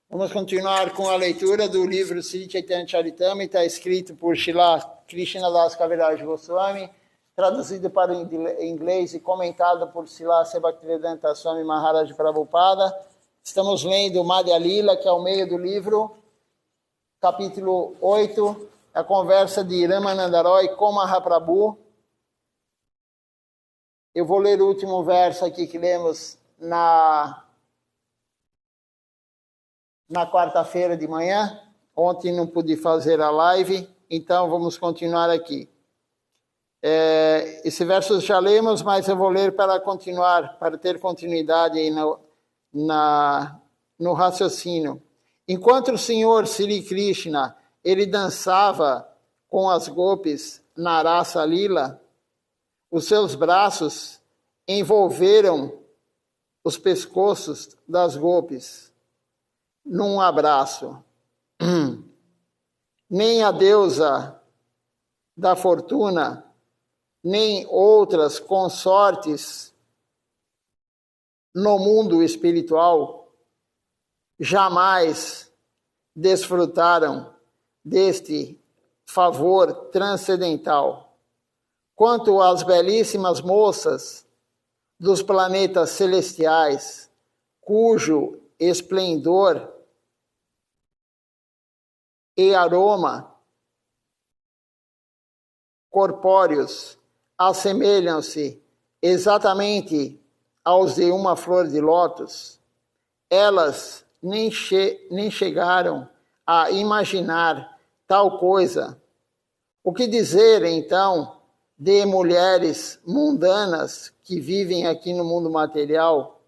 Vamos continuar com a leitura do livro Sri Chaitanya Charitamrita, escrito por Srila Krishnadas Kaviraj Goswami, traduzido para o inglês e comentado por Srila Bhaktivedanta Swami Maharaj Prabhupada. Estamos lendo Madhya Lila, que é o meio do livro, capítulo 8, a conversa de Ramananda Roy com Mahaprabhu. Eu vou ler o último verso aqui que lemos na quarta-feira de manhã. Ontem não pude fazer a live, então vamos continuar aqui. Esse verso já lemos, mas eu vou ler para continuar, para ter continuidade aí no raciocínio. Enquanto o Senhor Sri Krishna, ele dançava com as gopis na Rasa Lila, os seus braços envolveram os pescoços das gopis num abraço. Nem a deusa da fortuna, nem outras consortes no mundo espiritual jamais desfrutaram deste favor transcendental. Quanto às belíssimas moças dos planetas celestiais, cujo esplendor e aroma corpóreos assemelham-se exatamente aos de uma flor de lótus, elas nem chegaram a imaginar tal coisa. O que dizer, então, de mulheres mundanas que vivem aqui no mundo material,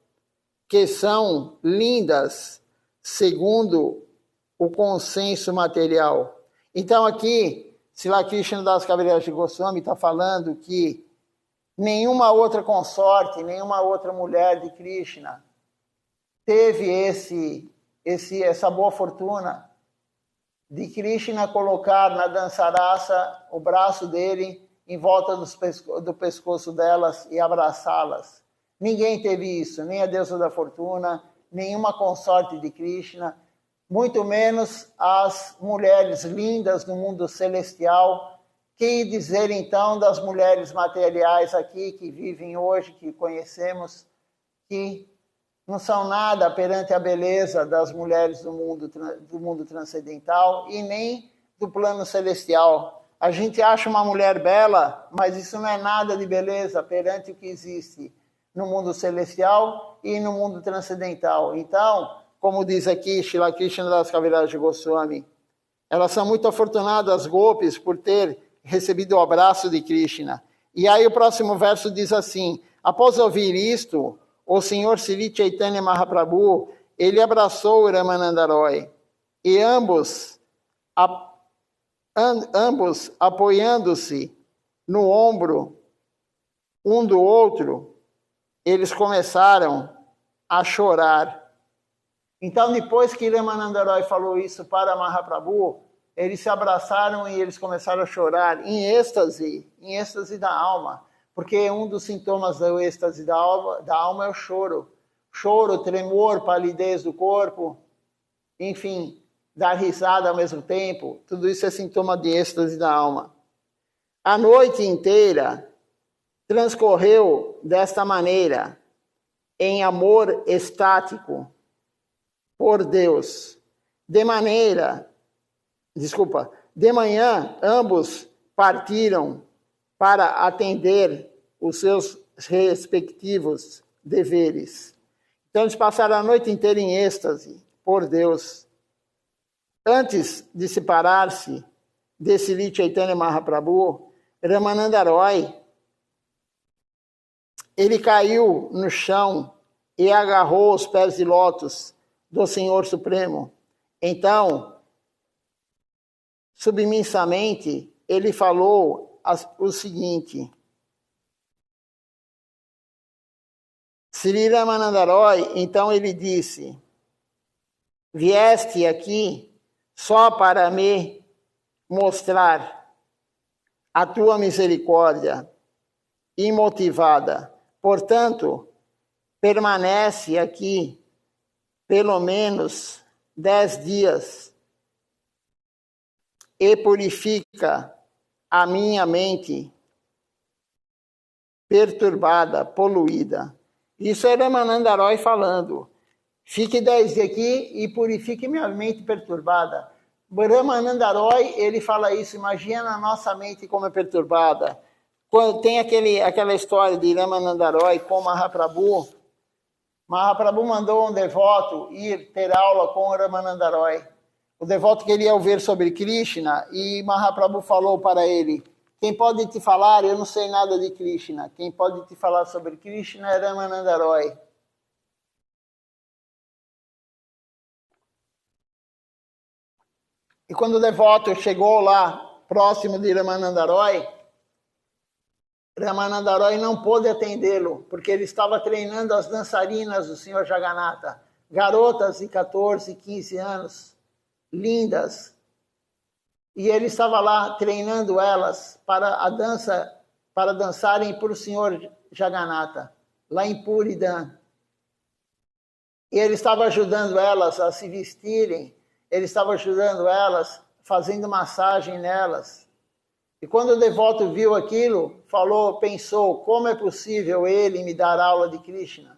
que são lindas segundo o consenso material? Então aqui, Srila Krishnadas Kaviraj Goswami está falando que nenhuma outra consorte, nenhuma outra mulher de Krishna teve essa boa fortuna de Krishna colocar na dança rasa o braço dele em volta do pescoço delas e abraçá-las. Ninguém teve isso, nem a deusa da fortuna, nenhuma consorte de Krishna, muito menos as mulheres lindas do mundo celestial. Que dizer então das mulheres materiais aqui que vivem hoje, que conhecemos, que não são nada perante a beleza das mulheres do mundo transcendental e nem do plano celestial. A gente acha uma mulher bela, mas isso não é nada de beleza perante o que existe no mundo celestial e no mundo transcendental. Então, como diz aqui Srila Krishnadas Kaviraj Goswami, elas são muito afortunadas, as gopis, por ter recebido o abraço de Krishna. E aí o próximo verso diz assim: após ouvir isto, o Senhor Sri Chaitanya Mahaprabhu, ele abraçou Ramananda Roy, e ambos apoiando-se no ombro um do outro, eles começaram a chorar. Então, depois que Ramananda Roy falou isso para Mahaprabhu, eles se abraçaram e eles começaram a chorar em êxtase da alma, porque um dos sintomas do êxtase da alma é o choro. Choro, tremor, palidez do corpo, enfim, dar risada ao mesmo tempo, tudo isso é sintoma de êxtase da alma. A noite inteira transcorreu desta maneira, em amor estático por Deus. De manhã, ambos partiram para atender os seus respectivos deveres. Então, eles passaram a noite inteira em êxtase por Deus. Antes de separar-se de Sri Chaitanya Mahaprabhu, Ramananda Roy, ele caiu no chão e agarrou os pés de lótus do Senhor Supremo. Então, submissamente, ele falou o seguinte: Sri Ramananda Roy, então ele disse: vieste aqui só para me mostrar a tua misericórdia imotivada. Portanto, permanece aqui pelo menos 10 dias e purifica a minha mente perturbada, poluída. Isso é Ramananda Roy falando. Fique 10 dias aqui e purifique minha mente perturbada. Ramananda Roy, ele fala isso, imagina a nossa mente como é perturbada. Quando tem aquela história de Ramananda Roy com Mahaprabhu, Mahaprabhu mandou um devoto ir ter aula com Ramananda Roy. O devoto queria ouvir sobre Krishna e Mahaprabhu falou para ele: quem pode te falar, eu não sei nada de Krishna, quem pode te falar sobre Krishna é Ramananda Roy. E quando o devoto chegou lá, próximo de Ramananda Roy, Ramananda Roy não pôde atendê-lo, porque ele estava treinando as dançarinas do Senhor Jagannatha, garotas de 14, 15 anos, lindas. E ele estava lá treinando elas para a dança, para dançarem para o Senhor Jagannatha, lá em Puridan. E ele estava ajudando elas a se vestirem, ele estava ajudando elas, fazendo massagem nelas. E quando o devoto viu aquilo, pensou, como é possível ele me dar aula de Krishna?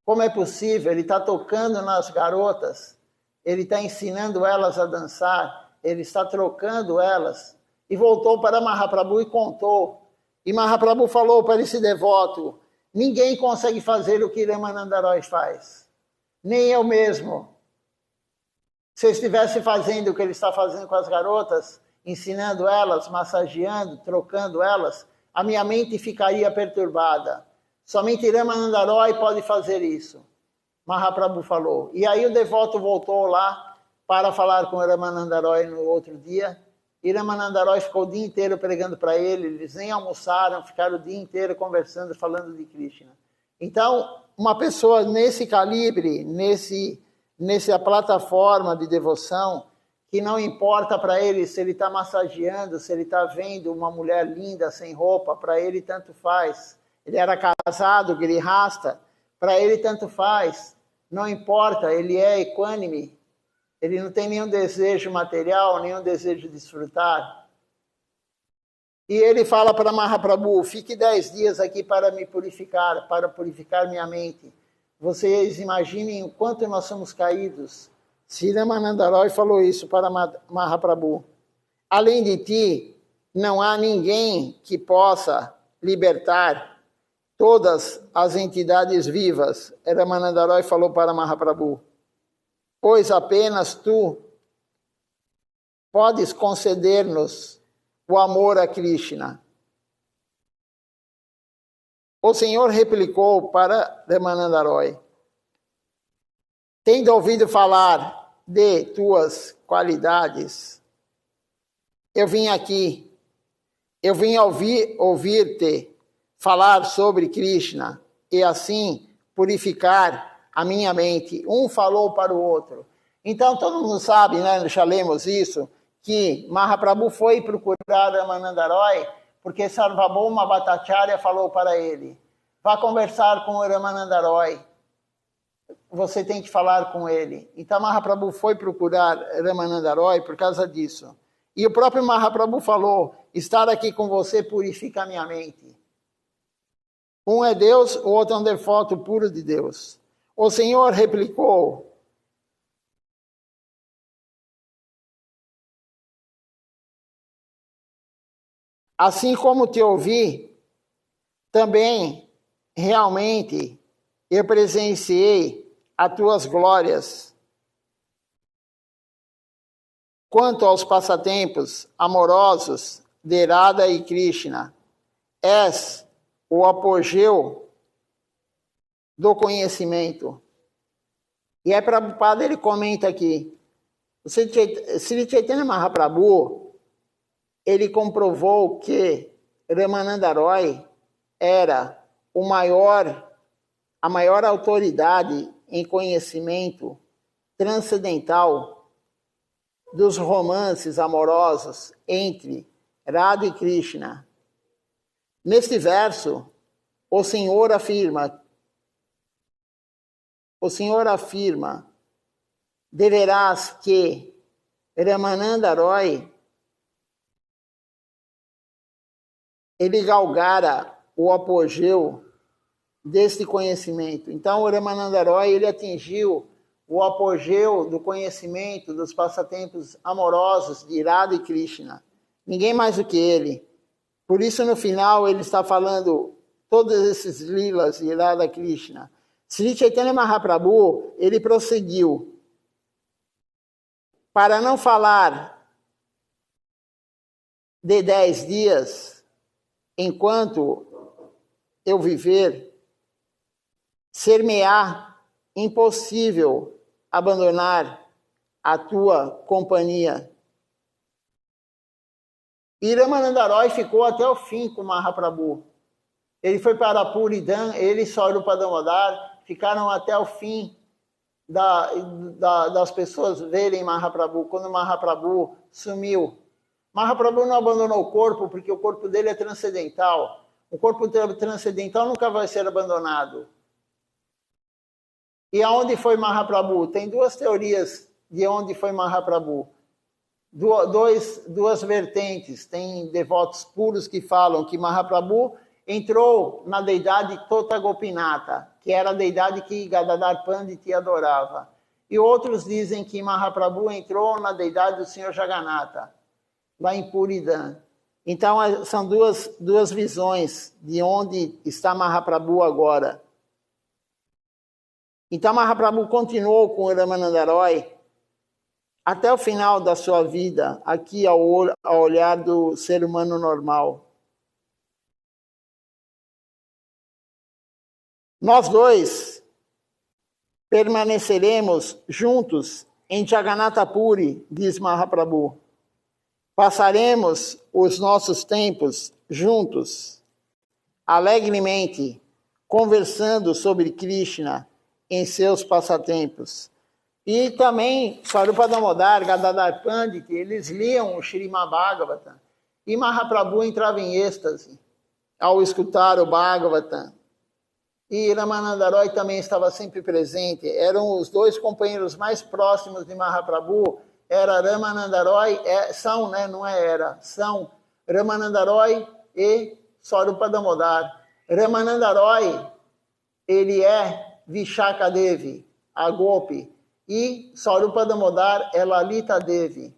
Como é possível? Ele está tocando nas garotas, ele está ensinando elas a dançar, ele está trocando elas. E voltou para Mahaprabhu e contou. E Mahaprabhu falou para esse devoto: ninguém consegue fazer o que Ramananda Roy faz, nem eu mesmo. Se eu estivesse fazendo o que ele está fazendo com as garotas, ensinando elas, massageando, trocando elas, a minha mente ficaria perturbada. Somente Ramananda Roy pode fazer isso. Mahaprabhu falou. E aí o devoto voltou lá para falar com Ramananda Roy no outro dia. E Ramananda Roy ficou o dia inteiro pregando para ele. Eles nem almoçaram, ficaram o dia inteiro conversando, falando de Krishna. Então, uma pessoa nesse calibre, nessa plataforma de devoção, que não importa para ele se ele está massageando, se ele está vendo uma mulher linda sem roupa, para ele tanto faz. Ele era casado, grihasta, para ele tanto faz. Não importa, ele é equânime. Ele não tem nenhum desejo material, nenhum desejo de desfrutar. E ele fala para Mahaprabhu: fique 10 dias aqui para me purificar, para purificar minha mente. Vocês imaginem o quanto nós somos caídos. Sri Ramananda Roy falou isso para Mahaprabhu. Além de ti, não há ninguém que possa libertar todas as entidades vivas. Ramananda Roy falou para Mahaprabhu. Pois apenas tu podes conceder-nos o amor a Krishna. O Senhor replicou para Ramananda Roy: tendo ouvido falar de tuas qualidades, eu vim aqui, eu vim ouvir-te falar sobre Krishna e assim purificar a minha mente. Um falou para o outro. Então todo mundo sabe, né, já lemos isso, que Mahaprabhu foi procurar Ramananda Roy porque Sarvabhauma Bhattacharya falou para ele: vá conversar com o Ramananda Roy. Você tem que falar com ele. Então Mahaprabhu foi procurar Ramananda Roy por causa disso. E o próprio Mahaprabhu falou: estar aqui com você purifica a minha mente. Um é Deus, o outro é um devoto puro de Deus. O Senhor replicou: assim como te ouvi, também realmente eu presenciei as tuas glórias. Quanto aos passatempos amorosos de Radha e Krishna, és o apogeu do conhecimento. E aí Prabhupada ele comenta aqui, Sri Chaitanya Mahaprabhu, ele comprovou que Ramananda Roy era a maior autoridade em conhecimento transcendental dos romances amorosos entre Radha e Krishna. Neste verso, o Senhor afirma deverás que Ramananda Roy, ele galgara o apogeu deste conhecimento. Então, o Ramananda Roy, ele atingiu o apogeu do conhecimento dos passatempos amorosos de Radha e Krishna. Ninguém mais do que ele. Por isso, no final, ele está falando todos esses lilas de Radha Krishna. Sri Chaitanya Mahaprabhu, ele prosseguiu. Para não falar de 10 dias, enquanto eu viver, ser-me-á impossível abandonar a tua companhia. E Ramananda Roy ficou até o fim com Mahaprabhu. Ele foi para Puridan, ele e Swarupa Damodar ficaram até o fim das pessoas verem Mahaprabhu, quando Mahaprabhu sumiu. Mahaprabhu não abandonou o corpo, porque o corpo dele é transcendental. O corpo transcendental nunca vai ser abandonado. E aonde foi Mahaprabhu? Tem duas teorias de onde foi Mahaprabhu. Duas vertentes. Tem devotos puros que falam que Mahaprabhu entrou na deidade Tota Gopinata, que era a deidade que Gadadhar Pandit adorava. E outros dizem que Mahaprabhu entrou na deidade do Senhor Jagannatha, lá em Puridan. Então, são duas visões de onde está Mahaprabhu agora. Então, Mahaprabhu continuou com o Ramananda Roy até o final da sua vida, aqui ao olhar do ser humano normal. Nós dois permaneceremos juntos em Jagannatha Puri, diz Mahaprabhu. Passaremos os nossos tempos juntos, alegremente, conversando sobre Krishna em seus passatempos. E também Swarupa Damodar, Gadadhar Pandit, eles liam o Srimad Bhagavatam. E Mahaprabhu entrava em êxtase ao escutar o Bhagavatam. E Ramananda Roy também estava sempre presente. Eram os dois companheiros mais próximos de Mahaprabhu. Era Ramananda Roy, são Ramananda Roy e Swarupa Damodar. Ramananda Roy, ele é Vishaka Devi, a Gopi, e Swarupa Damodar é Lalita Devi.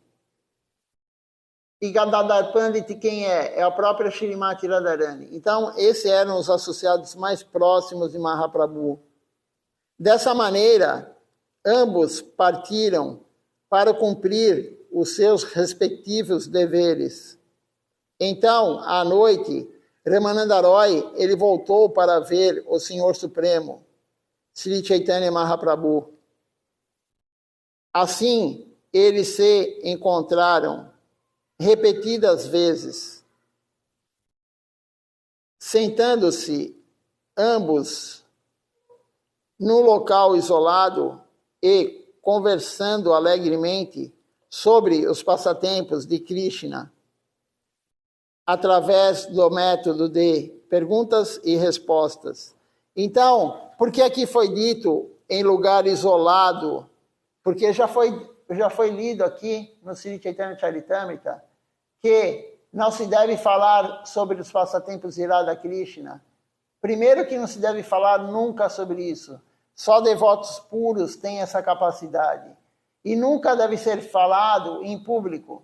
E Gadadhar Pandit quem é? É a própria Shrimati Radharani. Então, esses eram os associados mais próximos de Mahaprabhu. Dessa maneira, ambos partiram para cumprir os seus respectivos deveres. Então, à noite, Ramananda Roy, ele voltou para ver o Senhor Supremo, Sri Chaitanya Mahaprabhu. Assim, eles se encontraram repetidas vezes, sentando-se ambos num local isolado e conversando alegremente sobre os passatempos de Krishna, através do método de perguntas e respostas. Então, por que aqui foi dito em lugar isolado? Porque já foi lido aqui no Sri Chaitanya Charitamrita que não se deve falar sobre os passatempos de Radha Krishna. Primeiro que não se deve falar nunca sobre isso. Só devotos puros têm essa capacidade. E nunca deve ser falado em público.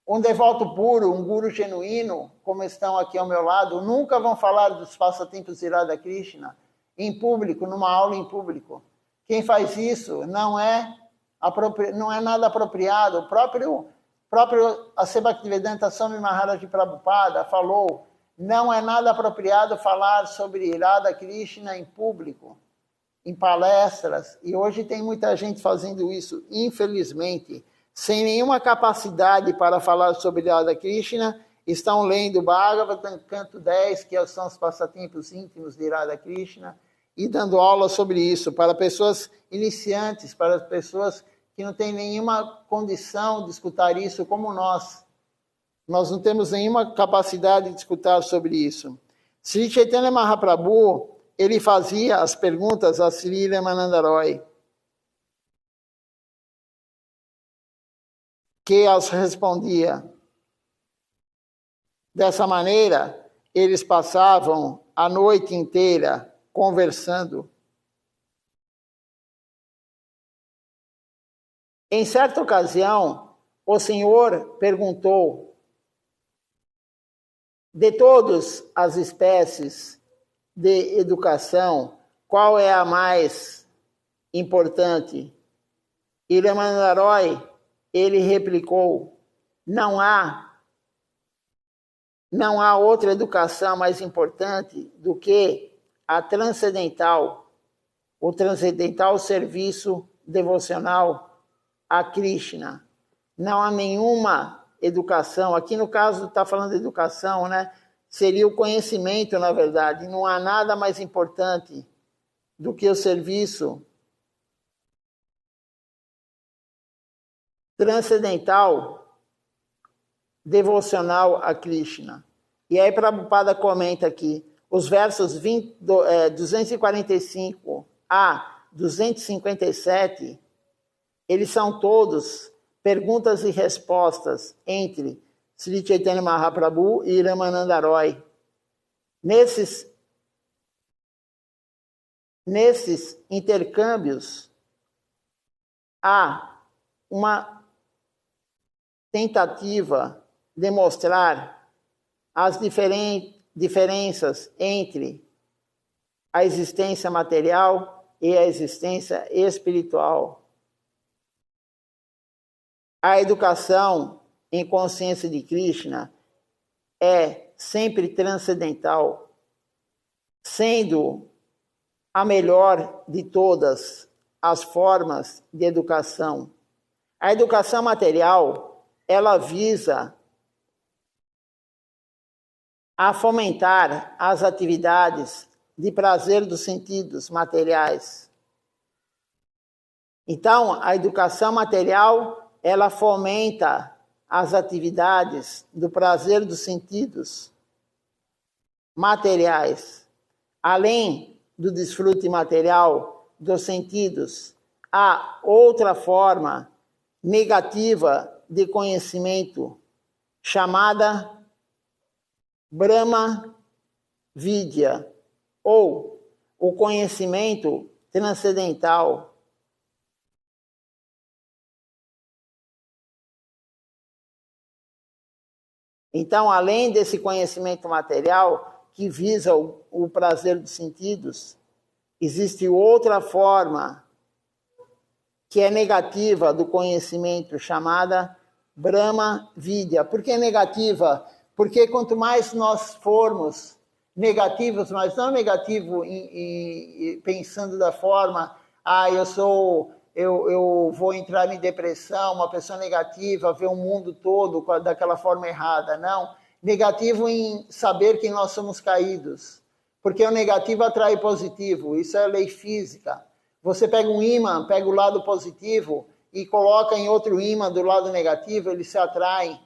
Um devoto puro, um guru genuíno, como estão aqui ao meu lado, nunca vão falar dos passatempos de Radha Krishna em público, numa aula em público. Quem faz isso não é nada apropriado. O próprio A.C. Bhaktivedanta Swami Maharaj Prabhupada falou, não é nada apropriado falar sobre Radha Krishna em público, em palestras. E hoje tem muita gente fazendo isso, infelizmente, sem nenhuma capacidade para falar sobre Radha Krishna, estão lendo Bhagavatam, canto 10, que são os passatempos íntimos de Radha Krishna, e dando aula sobre isso para pessoas iniciantes, para pessoas que não têm nenhuma condição de escutar isso como nós. Nós não temos nenhuma capacidade de escutar sobre isso. Sri Chaitanya Mahaprabhu, ele fazia as perguntas a Sri Ramananda Roy. que as respondia. Dessa maneira, eles passavam a noite inteira conversando. Em certa ocasião, o Senhor perguntou: de todas as espécies de educação, qual é a mais importante? E Ramanandaroy, ele replicou: não há outra educação mais importante do que a transcendental, o transcendental serviço devocional a Krishna. Não há nenhuma educação, aqui no caso está falando de educação, né? Seria o conhecimento, na verdade. Não há nada mais importante do que o serviço transcendental devocional a Krishna. E aí Prabhupada comenta aqui, os versos 245 a 257, eles são todos perguntas e respostas entre Sri Chaitanya Mahaprabhu e Ramanandaroy. Nesses intercâmbios, há uma tentativa de mostrar as diferenças entre a existência material e a existência espiritual. A educação em consciência de Krishna é sempre transcendental, sendo a melhor de todas as formas de educação. A educação material, ela visa a fomentar as atividades de prazer dos sentidos materiais. Então, a educação material, ela fomenta as atividades do prazer dos sentidos materiais. Além do desfrute material dos sentidos, há outra forma negativa de conhecimento, chamada Brahma Vidya, ou o conhecimento transcendental. Então, além desse conhecimento material, que visa o prazer dos sentidos, existe outra forma que é negativa do conhecimento, chamada Brahma Vidya. Por que negativa? Porque quanto mais nós formos negativos, mas não negativo pensando da forma, eu vou entrar em depressão, uma pessoa negativa, ver o mundo todo daquela forma errada. Não. Negativo em saber que nós somos caídos. Porque o negativo atrai o positivo. Isso é lei física. Você pega um ímã, pega o lado positivo e coloca em outro ímã do lado negativo, eles se atraem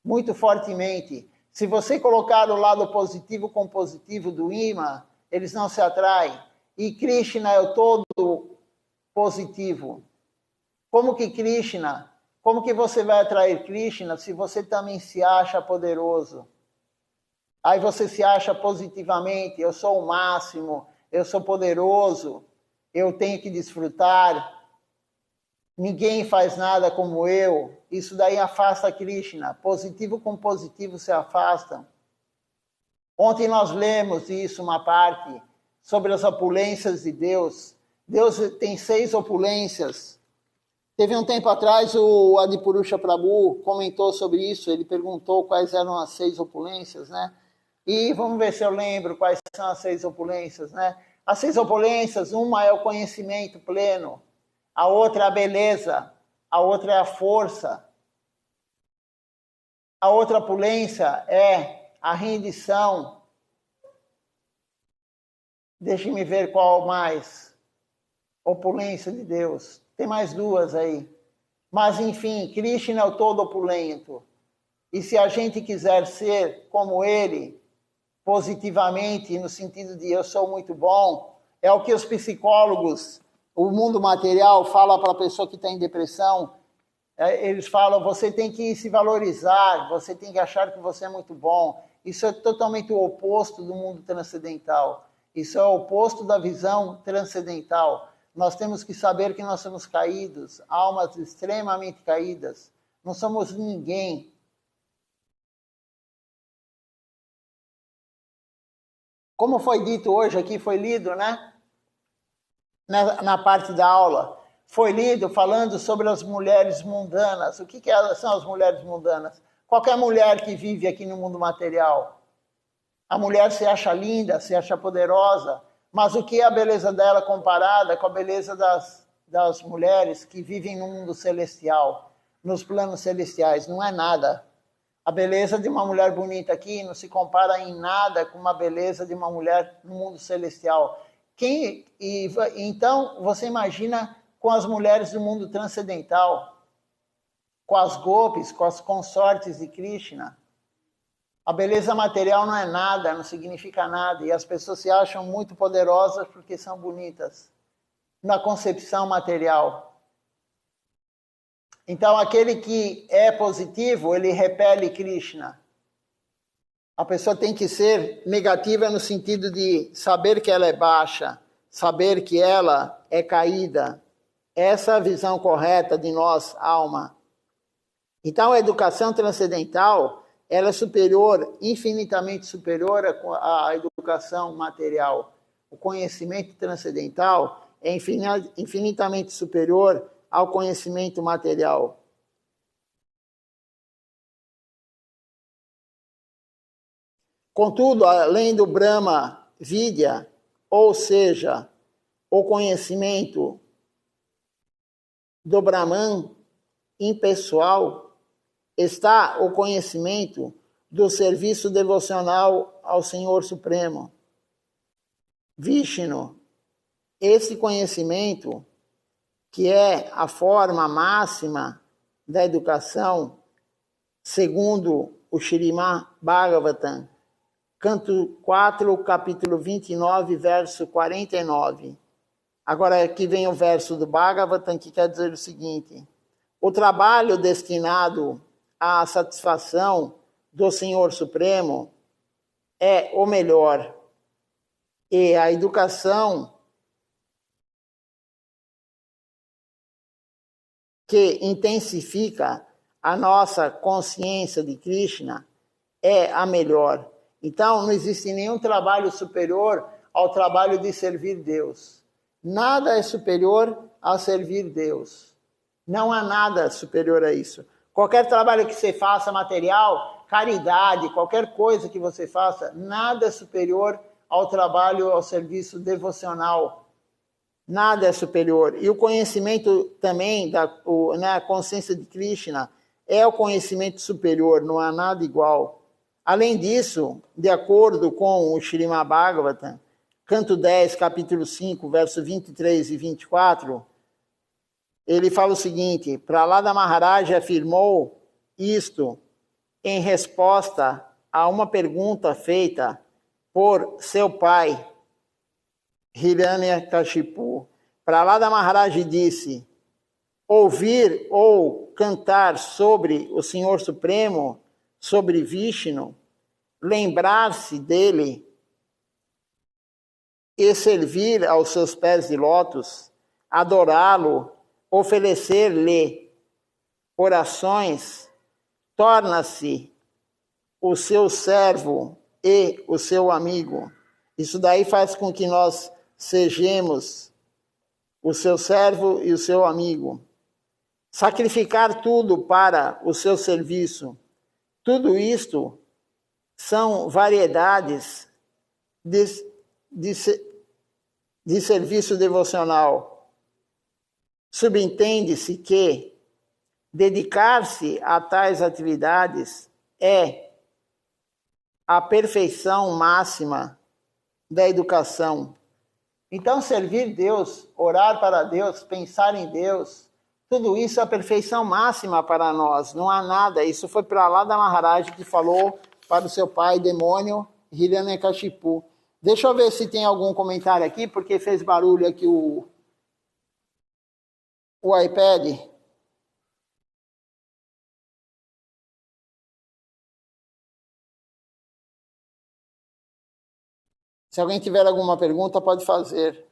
muito fortemente. Se você colocar o lado positivo com positivo do ímã, eles não se atraem. E Krishna é o todo positivo. Como que você vai atrair Krishna se você também se acha poderoso? Aí você se acha positivamente, eu sou o máximo, eu sou poderoso, eu tenho que desfrutar, ninguém faz nada como eu. Isso daí afasta Krishna. Positivo com positivo se afastam. Ontem nós lemos isso, uma parte, sobre as opulências de Deus. Deus tem 6 opulências. Teve um tempo atrás o Adipurusha Prabhu comentou sobre isso, ele perguntou quais eram as 6 opulências, né? E vamos ver se eu lembro quais são as 6 opulências, né? As 6 opulências, uma é o conhecimento pleno, a outra é a beleza, a outra é a força, a outra opulência é a rendição. Deixe-me ver qual mais. Opulência de Deus. Tem mais 2 aí. Mas, enfim, Krishna é o todo opulento. E se a gente quiser ser como ele, positivamente, no sentido de eu sou muito bom, é o que os psicólogos, o mundo material, fala para a pessoa que está em depressão: Eles falam, você tem que se valorizar, você tem que achar que você é muito bom. Isso é totalmente o oposto do mundo transcendental. Isso é o oposto da visão transcendental. Nós temos que saber que nós somos caídos, almas extremamente caídas. Não somos ninguém. Como foi dito hoje aqui, foi lido, né? Na parte da aula. Foi lido falando sobre as mulheres mundanas. O que são as mulheres mundanas? Qualquer mulher que vive aqui no mundo material. A mulher se acha linda, se acha poderosa, mas o que é a beleza dela comparada com a beleza das mulheres que vivem no mundo celestial, nos planos celestiais? Não é nada. A beleza de uma mulher bonita aqui não se compara em nada com uma beleza de uma mulher no mundo celestial. Então, você imagina com as mulheres do mundo transcendental, com as gopis, com as consortes de Krishna. A beleza material não é nada, não significa nada, e as pessoas se acham muito poderosas porque são bonitas, na concepção material. Então, aquele que é positivo, ele repele Krishna. A pessoa tem que ser negativa no sentido de saber que ela é baixa, saber que ela é caída. Essa é a visão correta de nós, alma. Então, a educação transcendental, ela é superior, infinitamente superior à educação material. O conhecimento transcendental é infinitamente superior ao conhecimento material. Contudo, além do Brahma Vidya, ou seja, o conhecimento do Brahman impessoal, está o conhecimento do serviço devocional ao Senhor Supremo, Vishnu. Esse conhecimento, que é a forma máxima da educação, segundo o Śrīmad Bhagavatam, canto 4, capítulo 29, verso 49. Agora aqui vem o verso do Bhagavatam, que quer dizer o seguinte: o trabalho destinado à satisfação do Senhor Supremo é o melhor, e a educação que intensifica a nossa consciência de Krishna é a melhor. Então, não existe nenhum trabalho superior ao trabalho de servir Deus. Nada é superior a servir Deus. Não há nada superior a isso. Qualquer trabalho que você faça material, caridade, qualquer coisa que você faça, nada é superior ao trabalho, ao serviço devocional. Nada é superior. E o conhecimento também, a consciência de Krishna, é o conhecimento superior, não há nada igual. Além disso, de acordo com o Śrīmad Bhagavatam, canto 10, capítulo 5, verso 23 e 24, ele fala o seguinte: Prahlada Maharaj afirmou isto em resposta a uma pergunta feita por seu pai, Hiranyakashipu. Prahlada Maharaj disse: ouvir ou cantar sobre o Senhor Supremo, sobre Vishnu, lembrar-se dele e servir aos seus pés de lótus, adorá-lo, oferecer-lhe orações, torna-se o seu servo e o seu amigo. Isso daí faz com que nós sejamos o seu servo e o seu amigo. Sacrificar tudo para o seu serviço. Tudo isto são variedades de serviço devocional. Subentende-se que dedicar-se a tais atividades é a perfeição máxima da educação. Então, servir Deus, orar para Deus, pensar em Deus, tudo isso é a perfeição máxima para nós. Não há nada. Isso foi Prahlada Maharaj que falou para o seu pai, demônio, Hiranyakashipu. Deixa eu ver se tem algum comentário aqui, porque fez barulho aqui o iPad. Se alguém tiver alguma pergunta, pode fazer.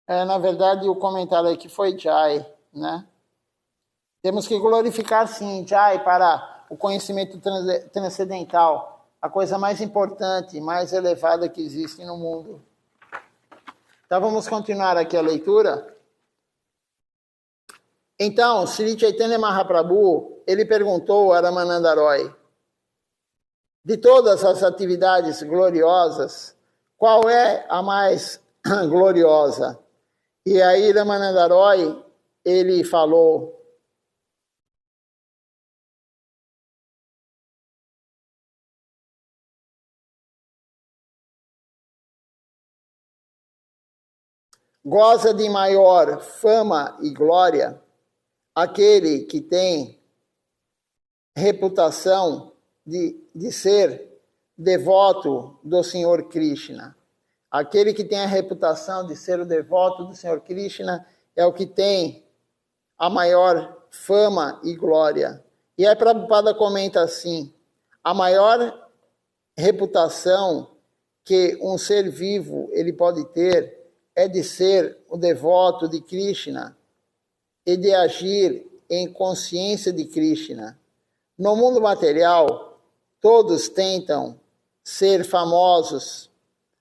Na verdade, o comentário aqui foi Jai, né? Temos que glorificar, sim, Jai, para o conhecimento transcendental, a coisa mais importante, mais elevada que existe no mundo. Então, vamos continuar aqui a leitura. Então, Sri Chaitanya Mahaprabhu, ele perguntou a Ramananda Roy, de todas as atividades gloriosas, qual é a mais gloriosa? E aí Ramananda Roy, ele falou, goza de maior fama e glória aquele que tem reputação de ser devoto do Senhor Krishna. Aquele que tem a reputação de ser o devoto do Senhor Krishna é o que tem a maior fama e glória. E aí Prabhupada comenta assim, a maior reputação que um ser vivo ele pode ter é de ser o devoto de Krishna e de agir em consciência de Krishna. No mundo material, todos tentam ser famosos,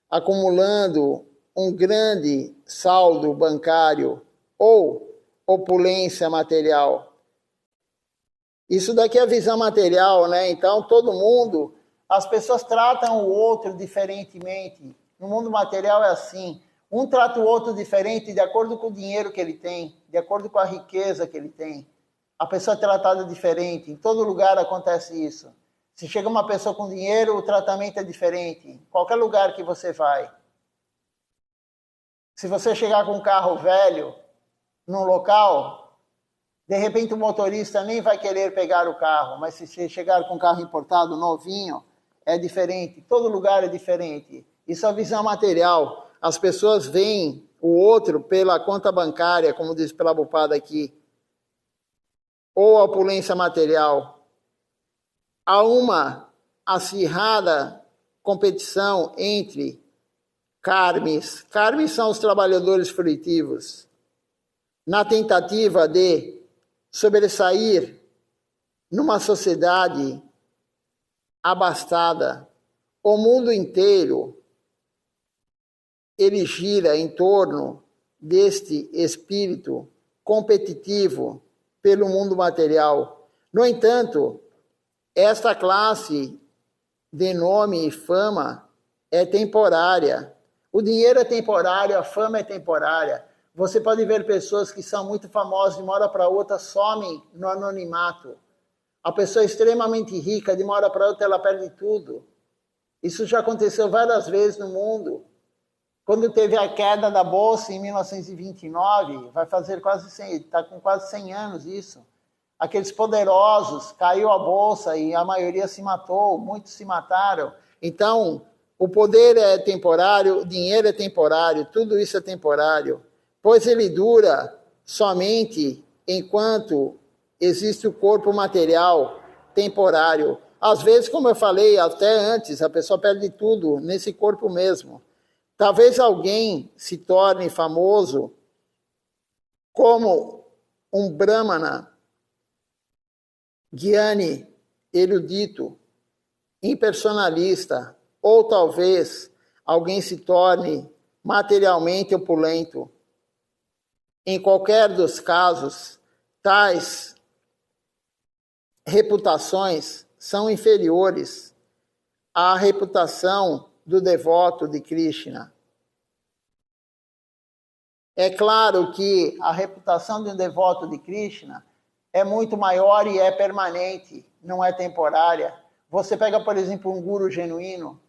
acumulando um grande saldo bancário ou opulência material. Isso daqui é a visão material, né? Então, todo mundo, as pessoas tratam o outro diferentemente. No mundo material é assim. Um trata o outro diferente de acordo com o dinheiro que ele tem, de acordo com a riqueza que ele tem. A pessoa é tratada diferente. Em todo lugar acontece isso. Se chega uma pessoa com dinheiro, o tratamento é diferente. Em qualquer lugar que você vai. Se você chegar com um carro velho num local, de repente o motorista nem vai querer pegar o carro. Mas se você chegar com um carro importado, novinho, é diferente. Todo lugar é diferente. Isso é a visão material. As pessoas veem o outro pela conta bancária, como diz Prabhupada aqui, ou a opulência material. Há uma acirrada competição entre karmis. Karmis são os trabalhadores frutivos. Na tentativa de sobressair numa sociedade abastada, o mundo inteiro ele gira em torno deste espírito competitivo pelo mundo material. No entanto, esta classe de nome e fama é temporária. O dinheiro é temporário, a fama é temporária. Você pode ver pessoas que são muito famosas, de uma hora para outra, somem no anonimato. A pessoa é extremamente rica, de uma hora para outra, ela perde tudo. Isso já aconteceu várias vezes no mundo. Quando teve a queda da Bolsa em 1929, vai fazer quase 100, está com quase 100 anos isso. Aqueles poderosos, caiu a Bolsa e a maioria se matou, muitos se mataram. Então, o poder é temporário, o dinheiro é temporário, tudo isso é temporário, pois ele dura somente enquanto existe o corpo material temporário. Às vezes, como eu falei até antes, a pessoa perde tudo nesse corpo mesmo. Talvez alguém se torne famoso como um brahmana, gyani, erudito, impersonalista, ou talvez alguém se torne materialmente opulento. Em qualquer dos casos, tais reputações são inferiores à reputação do devoto de Krishna. É claro que a reputação de um devoto de Krishna é muito maior e é permanente, não é temporária. Você pega, por exemplo, um guru genuíno.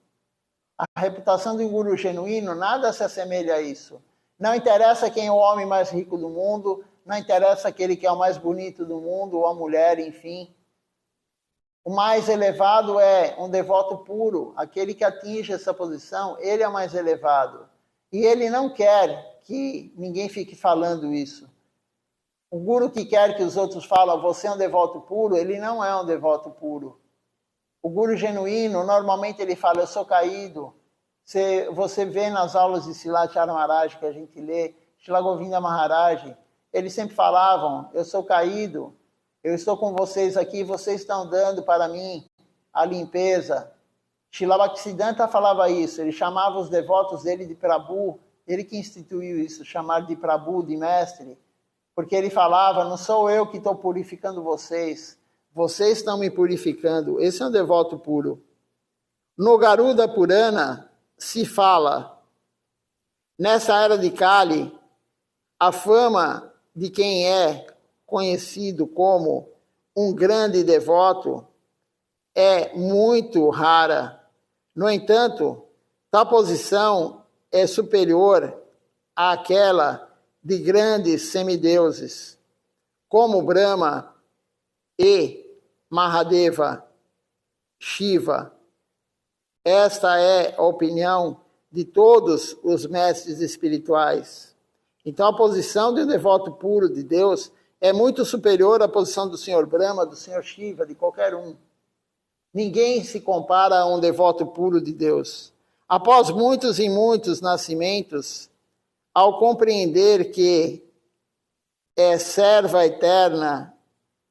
A reputação de um guru genuíno, nada se assemelha a isso. Não interessa quem é o homem mais rico do mundo, não interessa aquele que é o mais bonito do mundo, ou a mulher, enfim. O mais elevado é um devoto puro, aquele que atinge essa posição, ele é o mais elevado. E ele não quer que ninguém fique falando isso. O guru que quer que os outros falem, você é um devoto puro, ele não é um devoto puro. O guru genuíno, normalmente ele fala, eu sou caído. Você vê nas aulas de Silatara Maharaj que a gente lê, Shila Govinda Maharaj, eles sempre falavam, eu sou caído, eu estou com vocês aqui, vocês estão dando para mim a limpeza. Shila Bhaktisiddhanta falava isso, ele chamava os devotos dele de Prabhu, ele que instituiu isso, chamar de Prabhu, de mestre, porque ele falava, não sou eu que estou purificando vocês, vocês estão me purificando. Esse é um devoto puro. No Garuda Purana se fala, nessa era de Kali, a fama de quem é conhecido como um grande devoto é muito rara. No entanto, tal posição é superior àquela de grandes semideuses, como Brahma e Mahadeva, Shiva. Esta é a opinião de todos os mestres espirituais. Então, a posição de um devoto puro de Deus é muito superior à posição do Senhor Brahma, do Senhor Shiva, de qualquer um. Ninguém se compara a um devoto puro de Deus. Após muitos e muitos nascimentos, ao compreender que é serva eterna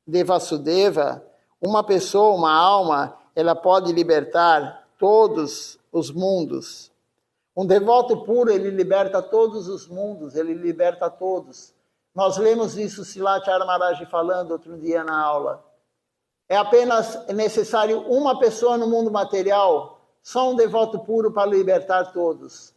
de Vasudeva, uma pessoa, uma alma, ela pode libertar todos os mundos. Um devoto puro, ele liberta todos os mundos, ele liberta todos. Nós lemos isso, Silatara Maharaj falando outro dia na aula. É apenas necessário uma pessoa no mundo material, só um devoto puro para libertar todos.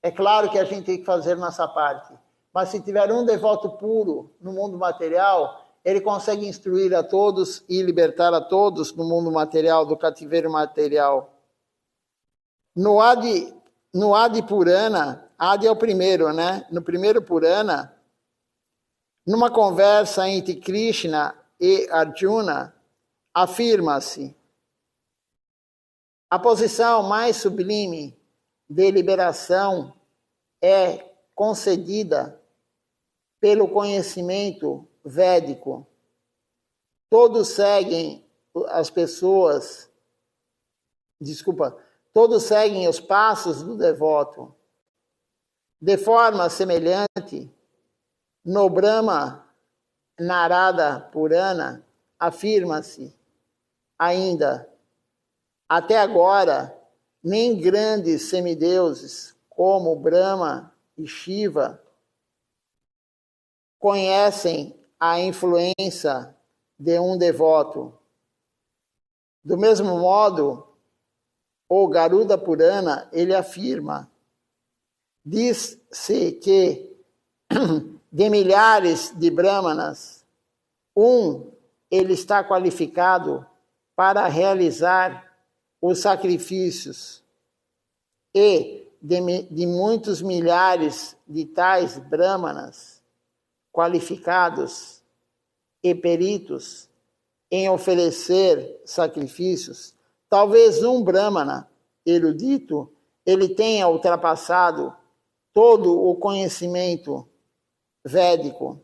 É claro que a gente tem que fazer nossa parte, mas se tiver um devoto puro no mundo material, ele consegue instruir a todos e libertar a todos no mundo material, do cativeiro material. No Adi Purana, Adi é o primeiro, né? No primeiro Purana, numa conversa entre Krishna e Arjuna, afirma-se: a posição mais sublime de liberação é concedida pelo conhecimento védico. Todos seguem todos seguem os passos do devoto. De forma semelhante, no Brahma Narada Purana, afirma-se ainda, até agora, nem grandes semideuses como Brahma e Shiva conhecem a influência de um devoto. Do mesmo modo, o Garuda Purana, ele afirma, diz-se que de milhares de brahmanas, ele está qualificado para realizar os sacrifícios, e de muitos milhares de tais brahmanas qualificados e peritos em oferecer sacrifícios, talvez um brahmana erudito, ele tenha ultrapassado todo o conhecimento védico.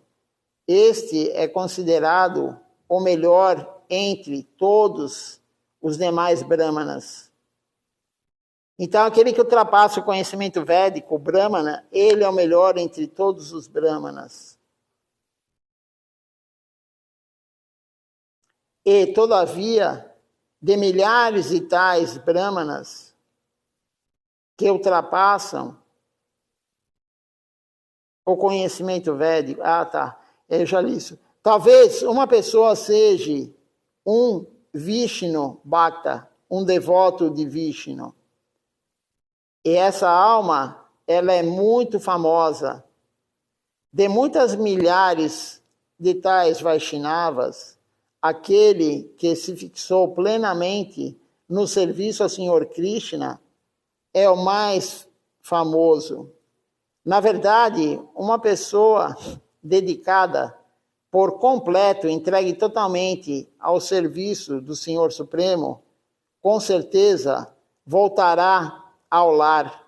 Este é considerado o melhor entre todos os demais brahmanas. Então, aquele que ultrapassa o conhecimento védico, o brahmana, ele é o melhor entre todos os brahmanas. E, todavia, de milhares de tais brahmanas que ultrapassam o conhecimento védico. Eu já li isso. Talvez uma pessoa seja um Vishnu Bhakta, um devoto de Vishnu. E essa alma, ela é muito famosa. De muitas milhares de tais Vaishnavas, aquele que se fixou plenamente no serviço ao Senhor Krishna é o mais famoso. Na verdade, uma pessoa dedicada por completo, entregue totalmente ao serviço do Senhor Supremo, com certeza voltará ao lar,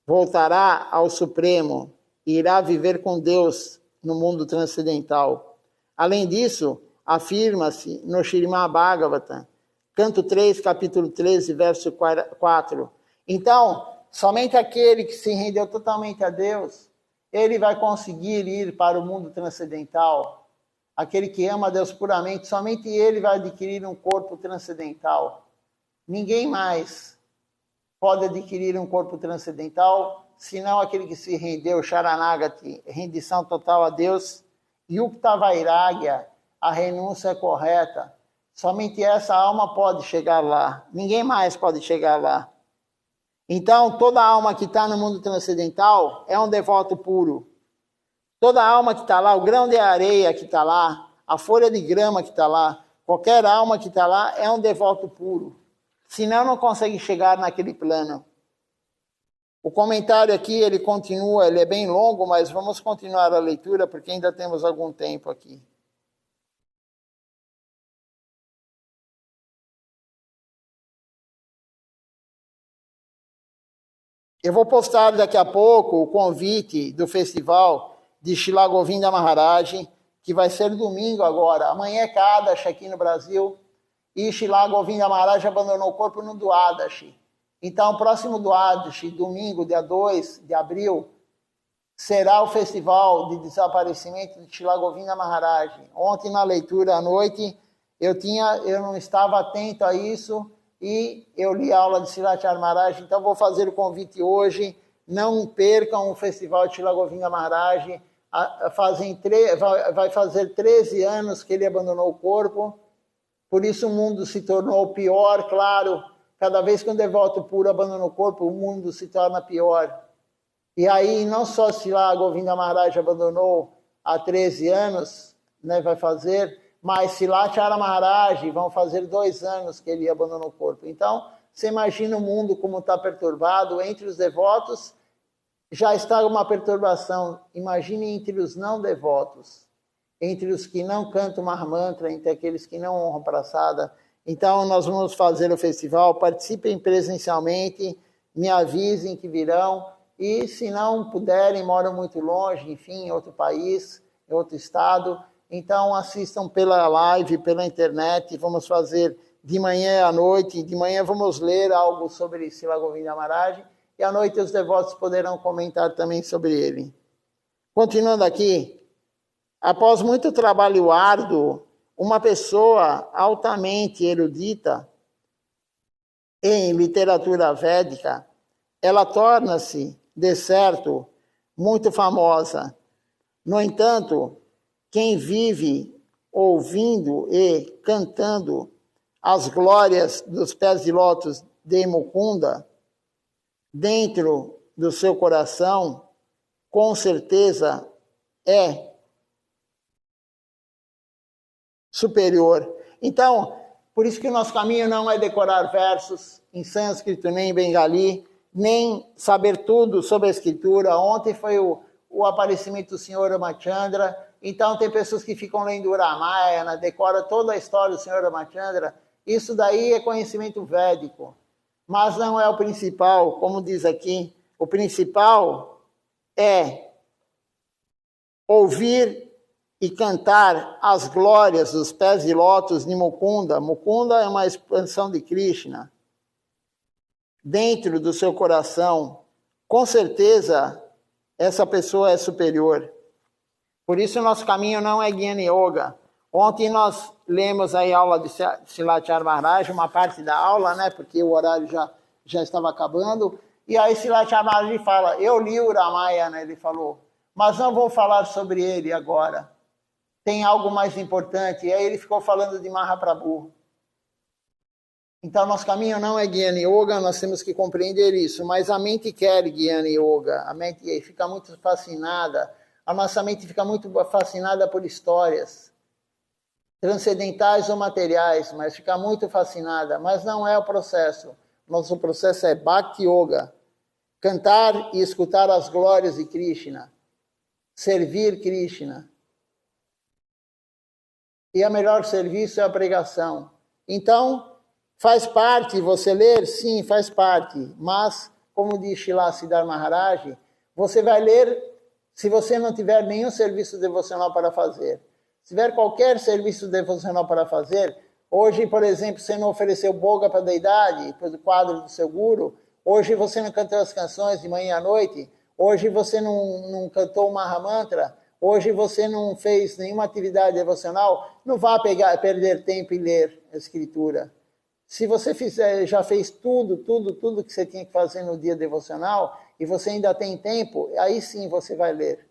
voltará ao Supremo, e irá viver com Deus no mundo transcendental. Além disso, afirma-se no Śrīmad Bhagavatam, canto 3, capítulo 13, verso 4. Então, somente aquele que se rendeu totalmente a Deus, ele vai conseguir ir para o mundo transcendental. Aquele que ama a Deus puramente, somente ele vai adquirir um corpo transcendental. Ninguém mais pode adquirir um corpo transcendental, senão aquele que se rendeu, Sharanagati, rendição total a Deus, Yukta Vairagya, a renúncia correta. Somente essa alma pode chegar lá. Ninguém mais pode chegar lá. Então, toda alma que está no mundo transcendental é um devoto puro. Toda alma que está lá, o grão de areia que está lá, a folha de grama que está lá, qualquer alma que está lá é um devoto puro. Senão não consegue chegar naquele plano. O comentário aqui, ele continua, ele é bem longo, mas vamos continuar a leitura porque ainda temos algum tempo aqui. Eu vou postar daqui a pouco o convite do festival de Srila Govinda Maharaj, que vai ser domingo agora. Amanhã é Kadashi aqui no Brasil. E Srila Govinda Maharaj abandonou o corpo no Duadashi. Então, o próximo Duadashi, domingo, dia 2 de abril, será o festival de desaparecimento de Srila Govinda Maharaj. Ontem, na leitura à noite, eu não estava atento a isso, e eu li a aula de Srilacharya Maharaj, então vou fazer o convite hoje. Não percam o festival de Srila Govinda Maharaj. Vai fazer 13 anos que ele abandonou o corpo, por isso o mundo se tornou pior, claro. Cada vez que um devoto puro abandona o corpo, o mundo se torna pior. E aí, não só Srila Govinda Maharaj abandonou há 13 anos, né, vai fazer, mas Srilacharya Maharaj vão fazer 2 anos que ele abandonou o corpo. Então, você imagina o mundo como está perturbado. Entre os devotos já está uma perturbação. Imagine entre os não devotos, entre os que não cantam Mahamantra, entre aqueles que não honram Prasada. Então, nós vamos fazer o festival. Participem presencialmente, me avisem que virão. E, se não puderem, moram muito longe, enfim, em outro país, em outro estado, então assistam pela live, pela internet. Vamos fazer de manhã à noite. De manhã vamos ler algo sobre Srila Govinda Maharaj, e à noite os devotos poderão comentar também sobre ele. Continuando aqui, após muito trabalho árduo, uma pessoa altamente erudita em literatura védica, ela torna-se, de certo, muito famosa. No entanto, quem vive ouvindo e cantando as glórias dos pés de lótus de Mukunda dentro do seu coração, com certeza é superior. Então, por isso que o nosso caminho não é decorar versos em sânscrito nem em bengali, nem saber tudo sobre a escritura. Ontem foi o aparecimento do Senhor Ramachandra. Então, tem pessoas que ficam lendo Ramayana, decora toda a história do Senhor Ramachandra. Isso daí é conhecimento védico. Mas não é o principal, como diz aqui. O principal é ouvir e cantar as glórias dos pés de lótus de Mukunda. Mukunda é uma expansão de Krishna dentro do seu coração. Com certeza, essa pessoa é superior. Por isso, o nosso caminho não é Jnana Yoga. Ontem nós lemos aí a aula de Srilacharya Maharaj, uma parte da aula, né, porque o horário já estava acabando. E aí Srilacharya Maharaj fala, eu li o Ramayana, ele falou, mas não vou falar sobre ele agora. Tem algo mais importante. E aí ele ficou falando de Mahaprabhu. Então, nosso caminho não é Jnana Yoga, nós temos que compreender isso. Mas a mente quer Jnana Yoga, a mente fica muito fascinada. A nossa mente fica muito fascinada por histórias transcendentais ou materiais, mas fica muito fascinada. Mas não é o processo. Nosso processo é Bhakti Yoga. Cantar e escutar as glórias de Krishna. servir Krishna. E o melhor serviço é a pregação. Então, faz parte você ler? Sim, faz parte. Mas, como diz Srila Siddhar Maharaj, você vai ler se você não tiver nenhum serviço devocional para fazer. Se tiver qualquer serviço devocional para fazer, hoje, por exemplo, você não ofereceu boga para a deidade, para o quadro do seu guru, hoje você não cantou as canções de manhã à noite, hoje você não cantou o Mahamantra, hoje você não fez nenhuma atividade devocional, não vá perder tempo em ler a Escritura. Se você já fez tudo que você tinha que fazer no dia devocional, e você ainda tem tempo, aí sim você vai ler.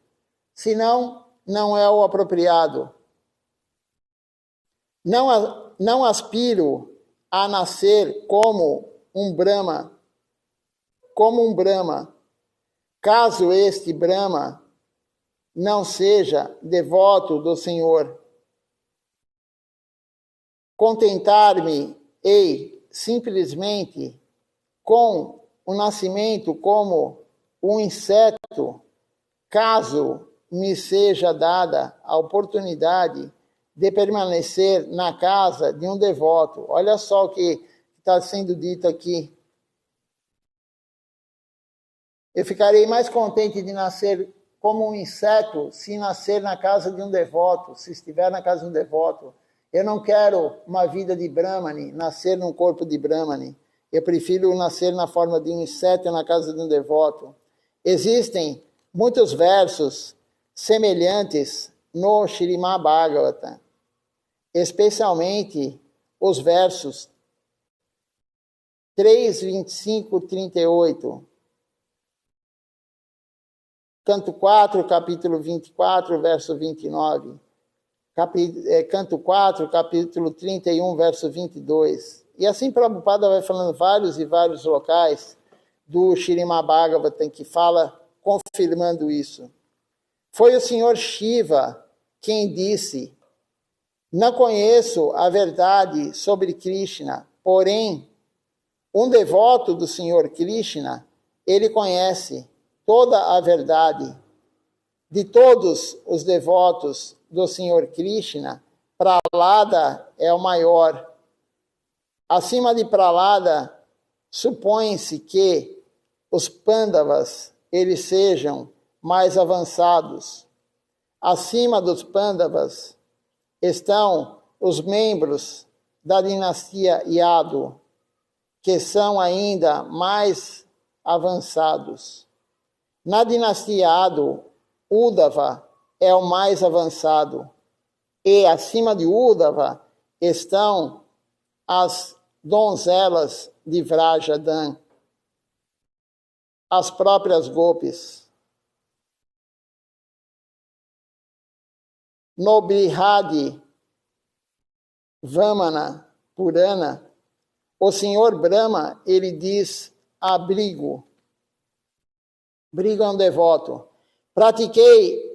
Senão, não é o apropriado. Não aspiro a nascer como um Brahma, caso este Brahma não seja devoto do Senhor. Contentar-me-ei simplesmente com o nascimento como um inseto, caso me seja dada a oportunidade de permanecer na casa de um devoto. Olha só o que está sendo dito aqui. Eu ficarei mais contente de nascer como um inseto se nascer na casa de um devoto, se estiver na casa de um devoto. Eu não quero uma vida de Brahmani, nascer num corpo de Brahmani. Eu prefiro nascer na forma de um inseto na casa de um devoto. Existem muitos versos semelhantes no Śrīmad Bhagavatam, especialmente os versos 3, 25, 38. Canto 4, capítulo 24, verso 29. Canto 4, capítulo 31, verso 22. E assim Prabhupada vai falando vários e vários locais do Śrīmad Bhagavatam que fala confirmando isso. Foi o Senhor Shiva quem disse: não conheço a verdade sobre Krishna, porém, um devoto do Senhor Krishna, ele conhece toda a verdade. De todos os devotos do Senhor Krishna, Prahlada é o maior. Acima de Prahlada, supõe-se que os Pandavas eles sejam mais avançados. Acima dos Pandavas estão os membros da dinastia Yadu, que são ainda mais avançados. Na dinastia Yadu, Uddhava é o mais avançado. E acima de Uddhava estão as donzelas de Vrajadan, as próprias Gopis. No Brihadi Vamana Purana, o Senhor Brahma, ele diz a Brigu. Brigu é um devoto. Pratiquei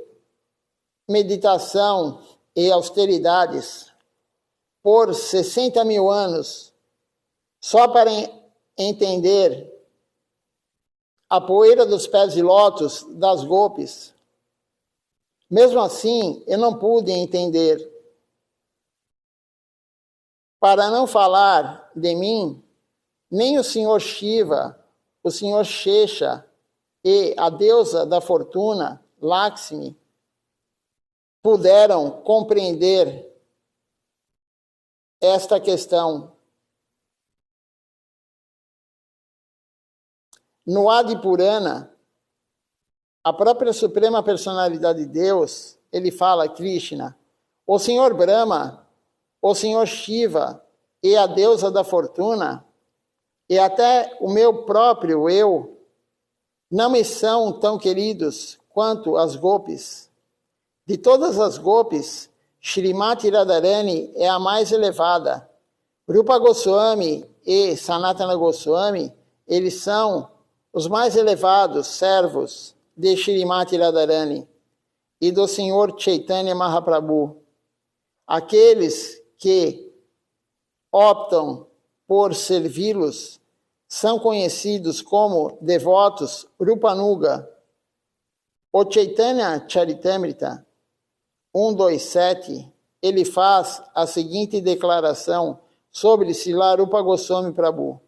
meditação e austeridades por 60 mil anos, só para entender a poeira dos pés de lótus das Gopis. Mesmo assim, eu não pude entender. Para não falar de mim, nem o Senhor Shiva, o Senhor Shesha e a deusa da fortuna, Lakshmi, puderam compreender esta questão. No Adi Purana, a própria Suprema Personalidade de Deus, ele fala, Krishna, o Senhor Brahma, o Senhor Shiva e a deusa da fortuna, e até o meu próprio eu, não me são tão queridos quanto as Gopis. De todas as Gopis, Shrimati Radharani é a mais elevada. Rupa Goswami e Sanatana Goswami, eles são os mais elevados servos de Shrimati Radharani e do Senhor Chaitanya Mahaprabhu. Aqueles que optam por servi-los são conhecidos como devotos Rupanuga. O Chaitanya Charitamrita 127, ele faz a seguinte declaração sobre Srila Rupa Goswami Prabhu.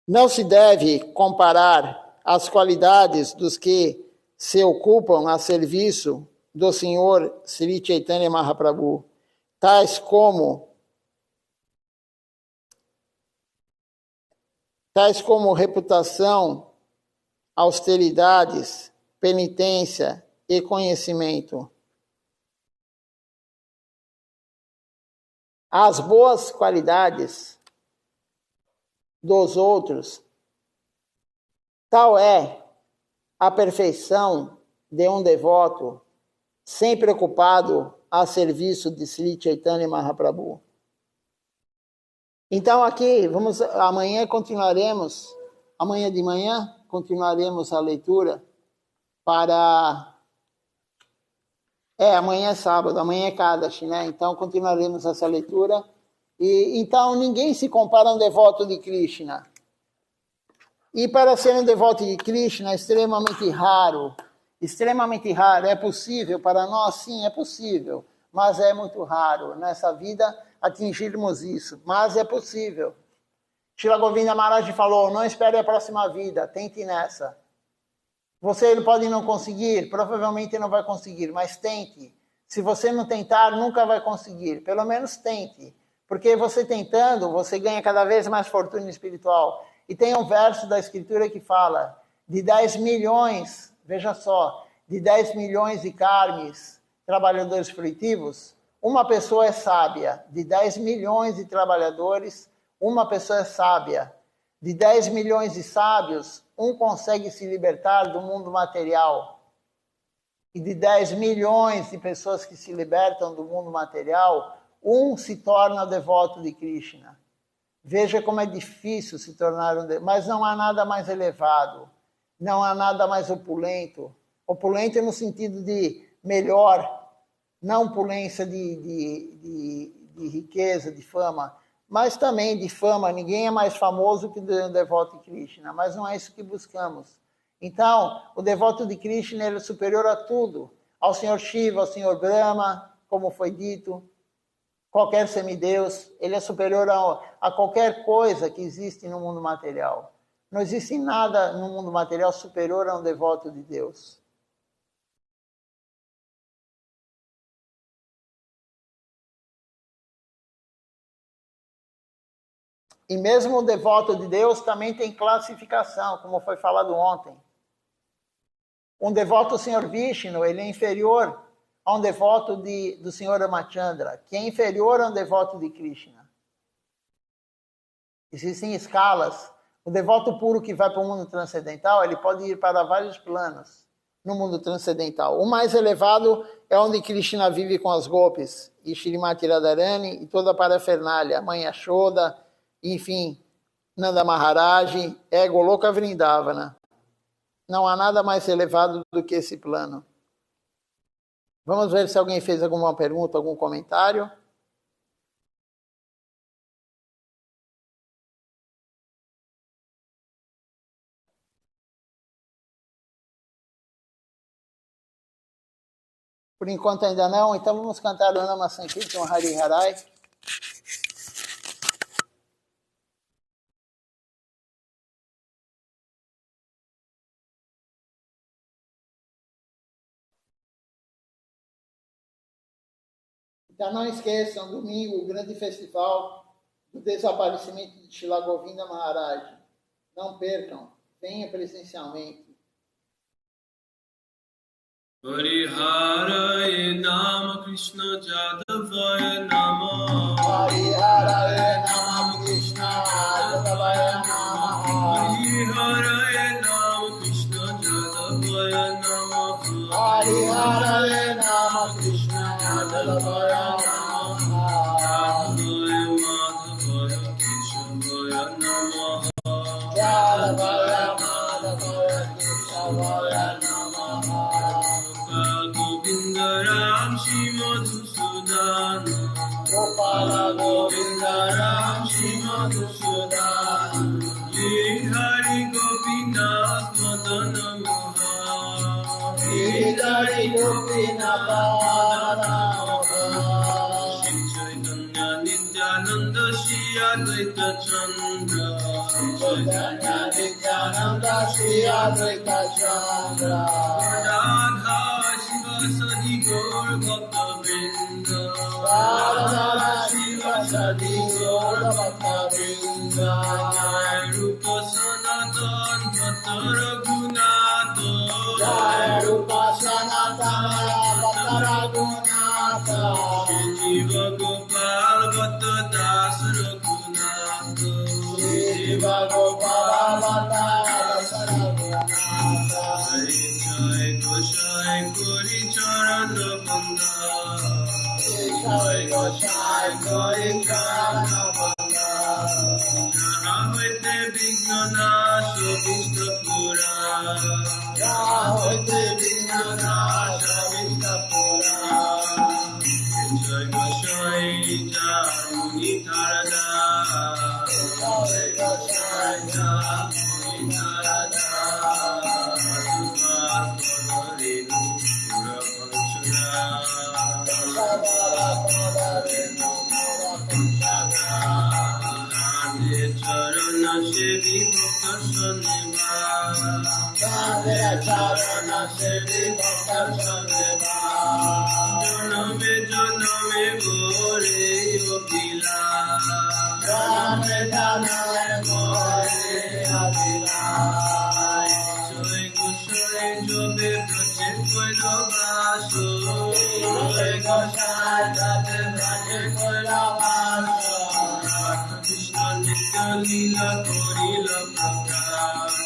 Não se deve comparar as qualidades dos que se ocupam a serviço do Senhor Sri Chaitanya Mahaprabhu, tais como reputação, austeridades, penitência e conhecimento. As boas qualidades dos outros, tal é a perfeição de um devoto sempre ocupado a serviço de Sri Chaitanya Mahaprabhu. Então aqui, amanhã de manhã continuaremos a leitura amanhã é sábado, amanhã é Kadashi, né? Então continuaremos essa leitura. E então ninguém se compara a um devoto de Krishna. E para ser um devoto de Krishna é extremamente raro. É possível para nós? Sim, é possível. Mas é muito raro nessa vida atingirmos isso. Mas é possível. Srila Govinda Maharaj falou, não espere a próxima vida, tente nessa. Você pode não conseguir, provavelmente não vai conseguir, mas tente. Se você não tentar, nunca vai conseguir. Pelo menos tente. Porque você tentando, você ganha cada vez mais fortuna espiritual. E tem um verso da Escritura que fala, de 10 milhões, veja só, de 10 milhões de karmis, trabalhadores fruitivos, uma pessoa é sábia. De 10 milhões de trabalhadores, uma pessoa é sábia. De 10 milhões de sábios, um consegue se libertar do mundo material. E de 10 milhões de pessoas que se libertam do mundo material, um se torna devoto de Krishna. Veja como é difícil se tornar um devoto. Mas não há nada mais elevado, não há nada mais opulento. Opulento no sentido de melhor, não opulência de riqueza, de fama, mas também de fama. Ninguém é mais famoso que um devoto de Krishna, mas não é isso que buscamos. Então, o devoto de Krishna ele é superior a tudo, ao Senhor Shiva, ao Senhor Brahma, como foi dito, qualquer semideus, ele é superior a qualquer coisa que existe no mundo material. Não existe nada no mundo material superior a um devoto de Deus. E mesmo o devoto de Deus também tem classificação, como foi falado ontem. Um devoto do Senhor Vishnu, ele é inferior a um devoto do Senhor Ramachandra, que é inferior a um devoto de Krishna. Existem escalas. O devoto puro que vai para o mundo transcendental, ele pode ir para vários planos no mundo transcendental. O mais elevado é onde Krishna vive com as golpes, e Shrimati Radharani, e toda a parafernália, Mãe Yashoda, enfim, Nanda Maharaj, é Goloka Vrindavana. Não há nada mais elevado do que esse plano. Vamos ver se alguém fez alguma pergunta, algum comentário. Por enquanto ainda não, então vamos cantar o Nama Sankirtan Hari Harai. Então não esqueçam, domingo, o grande festival do desaparecimento de Srila Govinda Maharaj. Não percam, venham presencialmente. Hare Nama Krishna Jadavaya Nama. Hare Nama Krishna Jadavaya Nama. Hare Nama Krishna Jadavaya Nama. Hare Nama Krishna Jadavaya Nama. Madhavaya Keshavaya Nama. Jadavaya Madhavaya Keshavaya Nama. Govinda Ram Shri Madhusudana. Gopala Govinda Ram Shri Madhusudana. Ye Hari Gopinath Madana Mohan. Giridhari Gopinatha Chaitanya Nityananda Shri Advaita Chandra Chaitanya Nityananda Shri Advaita Chandra Radha Shiva Sadi Gaur Bhakta Vrinda Radha Shiva Sadi Gaur Bhakta Vrinda Jai Rupa Sanatan Bhatta Raghunatha Jai Rupa Sanatana Bhatta Raghunatha Jiva Gopal Bhatta Das Raghunatha Shiva Gopala Bhatta Das Raghunatha Jai Goshai Gori Charana Banda Jai Goshai Gauri Charana Banda Jahavate Vignanasha Vishnu Pura Jai Vignanasha Vishnu Pura Jai Goshai Jamuni Tarada Jai Goshai Jamuni Narada Sabara Padarenu Mura Panchana Charana Sevi Bhakta Saneva Radhe Charana Sevi Bhakta Saneva Janame Janame Gore Opila Radhe Janame Gore Adila Jai Goshai Jobe Braje Koilo Vaso Jai Goshai Radhe Braje Koila Vaso Krishna Nitya Lila Korila Prakash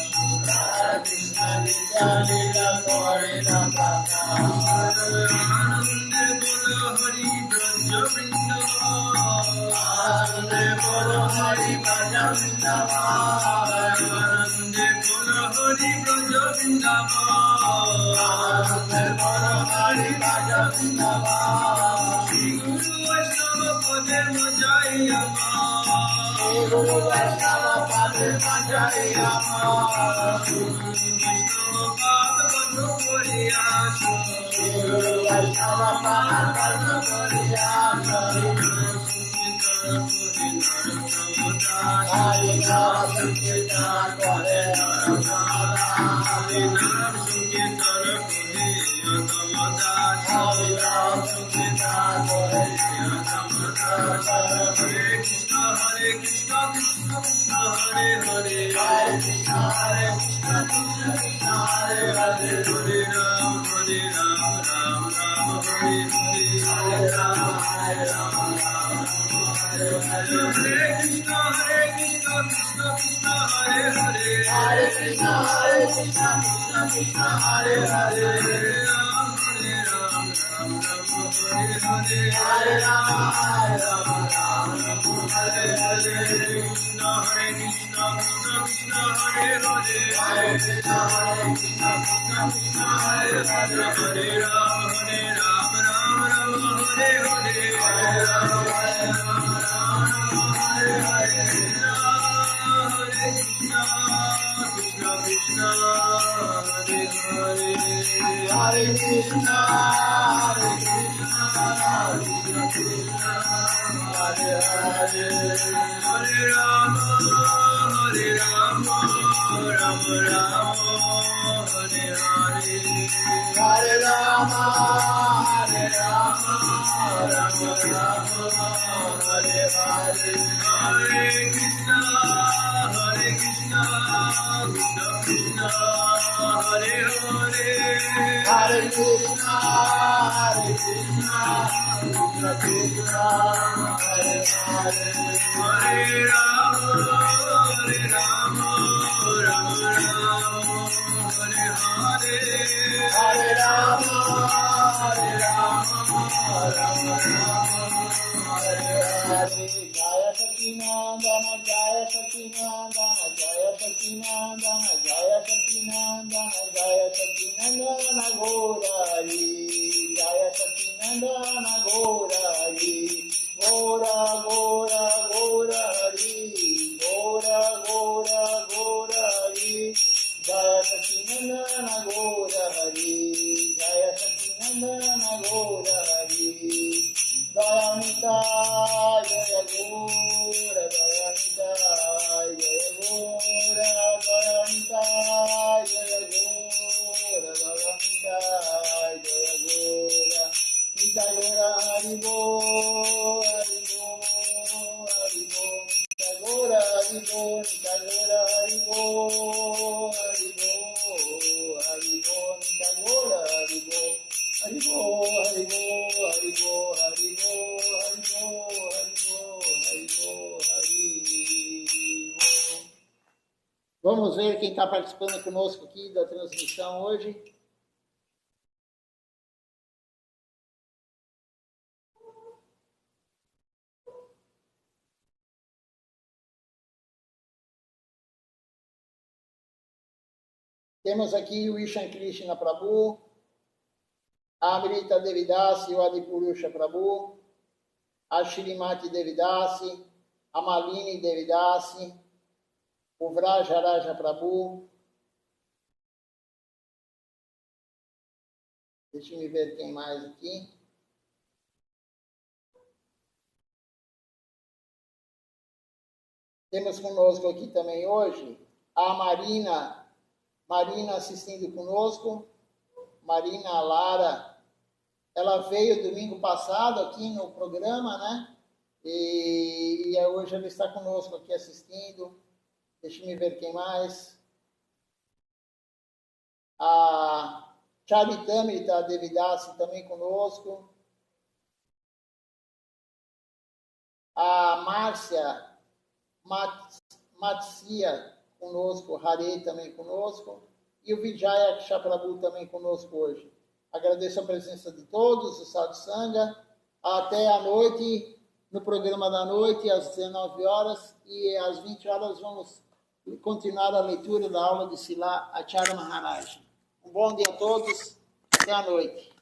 Radha Krishna Nitya Lila Korila Prakash Anande Bolo Hari Braja Vrindavan Anande Bolo Hari Braja Vrindavan Anande Bolo Hari Braja Vrindavan Anande Bolo Hari Braja Vrindavan Shri Guru Vaishnava Pade Majaya Guru Vaishnava Pade Majaya Vaishnava Pad Padma Koriyasha Guru Vaishnava Pade Padma Koriyasha Hari Nam Sankirtan Kore Hari Nam Sankirtan Kore Hare Krishna Krishna Krishna Hare Hare Hare Krishna Krishna Krishna Hare Hare Hare Ram Ram Ram Hare Hare Hare Rama Hare Rama Hare Hare Hare Krishna Krishna Krishna Hare Hare Hare Krishna Krishna Krishna Hare Hare Hare Ram Ram Hare Hare Hare Rama Hare Rama Hare Hare Krishna Krishna Krishna Hare Hare Hare Krishna Krishna Krishna Hare Hare Hare Ram Ram Hare Hare Hare Rama Hare Rama Hare Hare Hare Krishna Krishna Krishna Hare Hare Hare Krishna Krishna Krishna Hare Hare Hare Rama Ram Ram Hare Hare Hare Rama Hare Rama Rama Rama Hare Hare Hare Krishna Krishna Krishna Hare Hare Hare Krishna Krishna Krishna Hare Hare Hare Rama Ram Ram Hare Hare Hare Rama Hare Rama Rama Rama Hare Hare Jaya Satinandana Jaya Satinandana Jaya Satinandana Jaya Satinandana Jaya Satinandana Gaurari Jaya Satinandana Gaurari Gora Gora Gaurari Gora Gora Gaurari Jaya Satinandana Gaura Hari, Jaya Satinandana Gaura Hari, Dayanita Jaya Gaura, Dayanita Jaya Gaura, Dayanita Jaya Gaura, Dayanita Jaya Gaura, Nita Gaura Haribo, Haribo, Haribo, Nita Gaura Haribo, Nita Gaura Haribo, Haribo, Haribo, Nita Gaura Haribo, Haribo, Haribo, Haribo, Haribo, Haribo, Haribo, Haribo. Vamos ver quem está participando conosco aqui da transmissão hoje. Temos aqui o Ishan Krishna Prabhu, a Amrita Devidasi, o Adipurusha Prabhu, a Shrimati Devidasi, a Malini Devidasi, o Vrajaraja Prabhu. Deixa eu ver quem mais aqui. Temos conosco aqui também hoje a Marina assistindo conosco, Marina Lara. Ela veio domingo passado aqui no programa, né? E hoje ela está conosco aqui assistindo. Deixa eu ver quem mais. A Charitamrita Devidasi também conosco. A Márcia Matsia conosco, Hare também conosco, e o Vijaya Kshaprabhu também conosco hoje. Agradeço a presença de todos, o Sadhu Sangha. Até a noite, no programa da noite, às 19 horas, e às 20 horas vamos continuar a leitura da aula de Srila Acharya Maharaj. Um bom dia a todos, até a noite.